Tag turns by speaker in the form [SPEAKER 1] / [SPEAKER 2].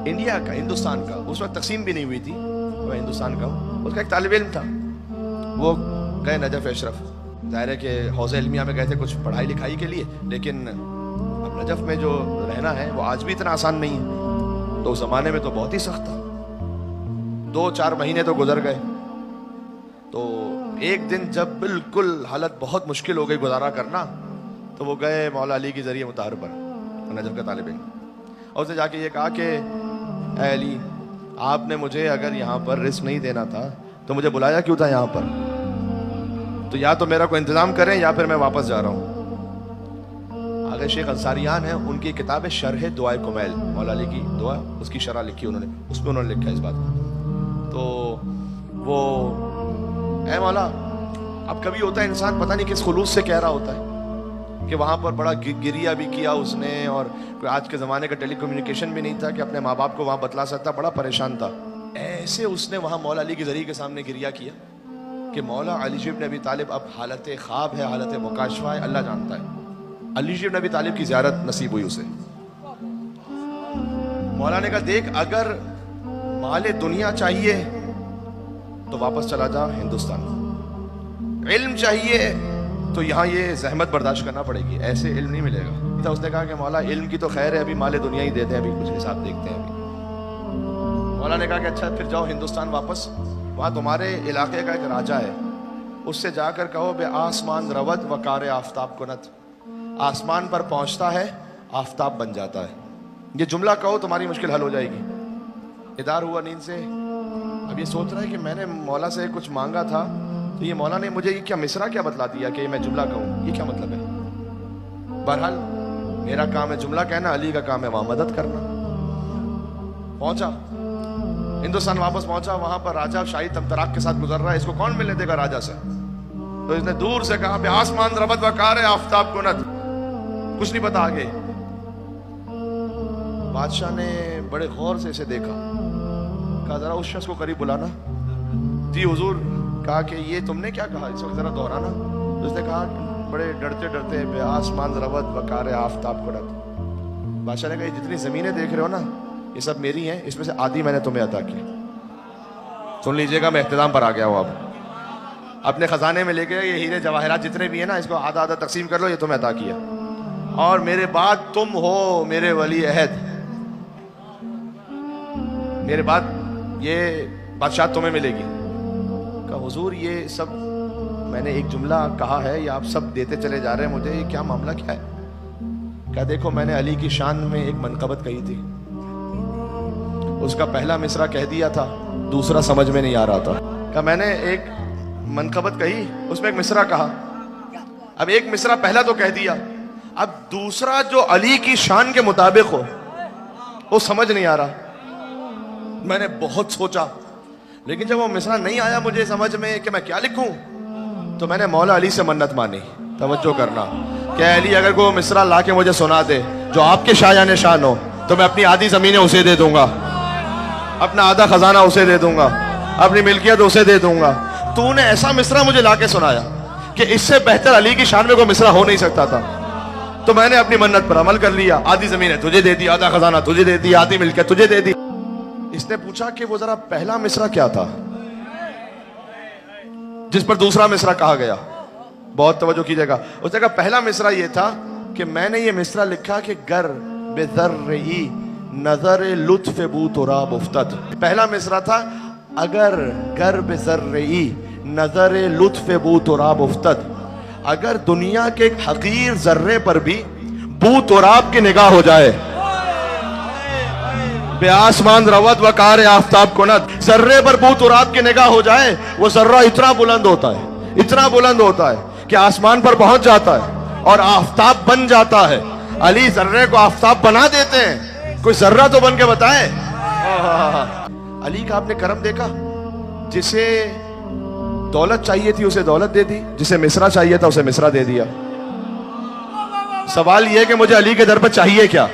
[SPEAKER 1] India کا، ہندوستان کا، اس وقت تقسیم بھی نہیں ہوئی تھی، میں ہندوستان کا ہوں، اس کا ایک طالب علم تھا، وہ گئے نجف اشرف، ظاہر ہے کہ حوض علمیہ میں گئے تھے کچھ پڑھائی لکھائی کے لیے، لیکن اب نجف میں جو رہنا ہے وہ آج بھی اتنا آسان نہیں ہے، تو اس زمانے میں تو بہت ہی سخت تھا۔ 2-4 مہینے تو گزر گئے، تو ایک دن جب بالکل حالت بہت مشکل ہو گئی گزارا کرنا، تو وہ گئے مولا علی کی ذریعہ مطہر پر، نجف کا طالب علم، اور اسے جا کے یہ کہا کہ اے علی، آپ نے مجھے اگر یہاں پر رزق نہیں دینا تھا تو مجھے بلایا کیوں تھا یہاں پر؟ تو یا تو میرا کوئی انتظام کریں یا پھر میں واپس جا رہا ہوں۔ آگے شیخ انصاریان ہیں، ان کی کتاب ہے شرح دعائے کمیل، مولا علی کی دعا، اس کی شرح لکھی انہوں نے، اس میں انہوں نے لکھا ہے اس بات کو۔ تو وہ اے مولا، اب کبھی ہوتا ہے انسان پتہ نہیں کس خلوص سے کہہ رہا ہوتا ہے کہ وہاں پر بڑا گریہ بھی کیا اس نے، اور کوئی آج کے زمانے کا ٹیلی کمیونیکیشن بھی نہیں تھا کہ اپنے ماں باپ کو وہاں بتلا سکتا، بڑا پریشان تھا۔ ایسے اس نے وہاں مولا علی کی ذریعے کے سامنے گریہ کیا کہ مولا علی ابن ابی طالب اب حالت خواب ہے، حالت مکاشفہ ہے، اللہ جانتا ہے۔ علی ابن ابی طالب کی زیارت نصیب ہوئی اسے۔ مولا نے کہا دیکھ، اگر مال دنیا چاہیے تو واپس چلا جا ہندوستان، علم چاہیے تو یہاں یہ زحمت برداشت کرنا پڑے گی، ایسے علم نہیں ملے گا۔ تو اس نے کہا کہ مولا علم کی تو خیر ہے، ابھی مال دنیا ہی دے دیں، ابھی کچھ حساب دیکھتے ہیں۔ ابھی مولا نے کہا کہ اچھا پھر جاؤ ہندوستان واپس، وہاں تمہارے علاقے کا ایک راجہ ہے، اس سے جا کر کہو بے آسمان رود و کار آفتاب کنت، آسمان پر پہنچتا ہے آفتاب بن جاتا ہے، یہ جملہ کہو تمہاری مشکل حل ہو جائے گی۔ ادار ہوا نیند سے، اب یہ سوچ رہا ہے کہ میں نے مولا سے کچھ مانگا تھا، تو یہ مولا نے مجھے یہ کیا مصرع کیا بتلا دیا کہ میں جملہ کہوں، یہ کیا مطلب ہے؟ بہرحال میرا کام ہے جملہ کہنا، علی کا کام ہے وہاں مدد کرنا۔ پہنچا ہندوستان، واپس پہنچا، وہاں پر راجہ شاہی تمطراق کے ساتھ گزر رہا ہے، اس کو کون ملنے دے گا راجہ سے؟ تو اس نے دور سے کہا بے آسمان ربط و کار آفتاب کنت، کچھ نہیں پتا آگے۔ بادشاہ نے بڑے غور سے اسے دیکھا، کہا ذرا اس شخص کو قریب بلانا۔ جی حضور، کہا کہ یہ تم نے کیا کہا، اس وقت ذرا دہرانا۔ تو اس نے کہا بڑے ڈرتے ڈرتے بے آسمان ربط و کار آفتاب کنت۔ بادشاہ نے کہا یہ جتنی زمینیں دیکھ رہے ہو نا، یہ سب میری ہیں، اس میں سے آدھی میں نے تمہیں عطا کی۔ سن لیجئے گا، میں اختتام پر آ گیا ہوں، اب اپنے خزانے میں لے کے یہ ہیرے جواہرات جتنے بھی ہیں نا، اس کو آدھا آدھا تقسیم کر لو، یہ تمہیں عطا کیا، اور میرے بعد تم ہو میرے ولی عہد، میرے بعد یہ بادشاہ تمہیں ملے گی۔ کہا حضور یہ سب میں نے ایک جملہ کہا ہے، یا آپ سب دیتے چلے جا رہے ہیں مجھے، یہ کیا معاملہ کیا ہے؟ کہا دیکھو میں نے علی کی شان میں ایک منقبت کہی تھی، اس کا پہلا مصرع کہہ دیا تھا، دوسرا سمجھ میں نہیں آ رہا تھا۔ کہا میں نے ایک منقبت کہی، اس میں ایک مصرع کہا، اب ایک مصرع پہلا تو کہہ دیا، اب دوسرا جو علی کی شان کے مطابق ہو وہ سمجھ نہیں آ رہا۔ میں نے بہت سوچا، لیکن جب وہ مصرع نہیں آیا مجھے سمجھ میں کہ میں کیا لکھوں، تو میں نے مولا علی سے منت مانی، توجہ کرنا، کہ علی اگر کوئی مصرع لا کے مجھے سنا دے جو آپ کے شایان شان ہو، تو میں اپنی آدھی زمینیں اسے دے دوں گا، اپنا آدھا خزانہ اسے دے دوں گا، اپنی ملکیت اسے دے دوں گا۔ تو نے ایسا مصرع مجھے لا کے سنایا کہ اس سے بہتر علی کی شان میں کوئی مصرع ہو نہیں سکتا تھا، تو میں نے اپنی منت پر عمل کر لیا، آدھی زمینیں تجھے دے دی، آدھا خزانہ تجھے دے دی، آدھی ملکیت تجھے دے دی۔ اس نے پوچھا کہ وہ ذرا پہلا مصرع کیا تھا جس پر دوسرا مصرع کہا گیا؟ بہت توجہ کیجئے گا۔ اس نے کہا پہلا مصرع یہ تھا کہ میں نے یہ مصرع لکھا کہ گر بذرعی نظر لطف بو تراب افتد۔ پہلا مصرع تھا اگر گر بذرعی نظر لطف بو تراب افتد، اگر دنیا کے ایک حقیر ذرے پر بھی بو تراب کی نگاہ ہو جائے، بے آسمان روت و کار آفتاب کنت، ذرے پر بو تراب کی نگاہ ہو جائے، وہ ذرہ اتنا بلند ہوتا ہے، اتنا بلند ہوتا ہے کہ آسمان پر پہنچ جاتا ہے اور آفتاب بن جاتا ہے۔ علی ذرے کو آفتاب بنا دیتے ہیں، کوئی ذرہ تو بن کے بتائے۔ علی کا آپ نے کرم دیکھا، جسے دولت چاہیے تھی اسے دولت دے دی، جسے مصرع چاہیے تھا اسے مصرع دے دیا۔ سوال یہ ہے کہ مجھے علی کے در پر چاہیے کیا؟